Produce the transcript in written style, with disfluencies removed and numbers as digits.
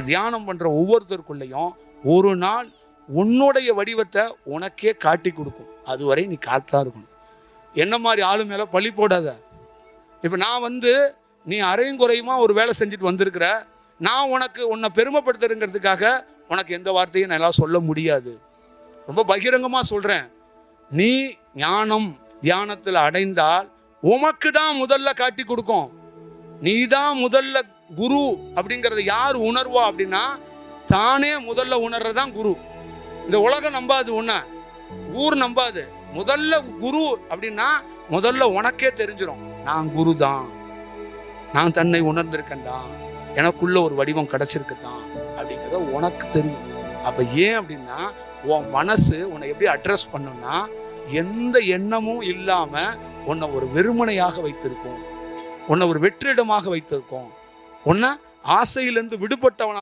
தியானம் பண்ணுற ஒவ்வொருத்தருக்குள்ளேயும் ஒரு நாள் உன்னுடைய வடிவத்தை உனக்கே காட்டி கொடுக்கும். அதுவரை நீ காத்தா இருக்கணும். என்ன மாதிரி ஆளு மேலே பழி போடாத. இப்போ நான் நீ அரையும் குறையுமா ஒரு வேலை செஞ்சுட்டு வந்திருக்கிற, நான் உன்னை பெருமைப்படுத்துறதுங்கிறதுக்காக உனக்கு எந்த வார்த்தையும் என்னால் சொல்ல முடியாது. ரொம்ப பகிரங்கமாக சொல்கிறேன். நீ ஞானம் தியானத்தில் அடைந்தால் உமக்கு தான் முதல்ல காட்டி கொடுக்கும். நீ தான் முதல்ல குரு அப்படிங்கிறத யார் உணர்வா அப்படின்னா தானே முதல்ல உணர்றதான் குரு. இந்த உலகம் நம்பாது, உன்னை ஊர் நம்பாது. முதல்ல குரு அப்படின்னா முதல்ல உனக்கே தெரிஞ்சிடும், நான் குரு தான், நான் தன்னை உணர்ந்திருக்கேன் தான், எனக்குள்ள ஒரு வடிவம் கிடைச்சிருக்கு தான் அப்படிங்கிறத உனக்கு தெரியும். அப்ப ஏன் அப்படின்னா உன் மனசு உன்னை எப்படி அட்ரஸ் பண்ணும்னா எந்த எண்ணமும் இல்லாம உன்னை ஒரு வெறுமனையாக வைத்திருக்கும், உன்னை ஒரு வெற்றிடமாக வைத்திருக்கும், உன்னை ஆசையிலிருந்து விடுபட்டவனா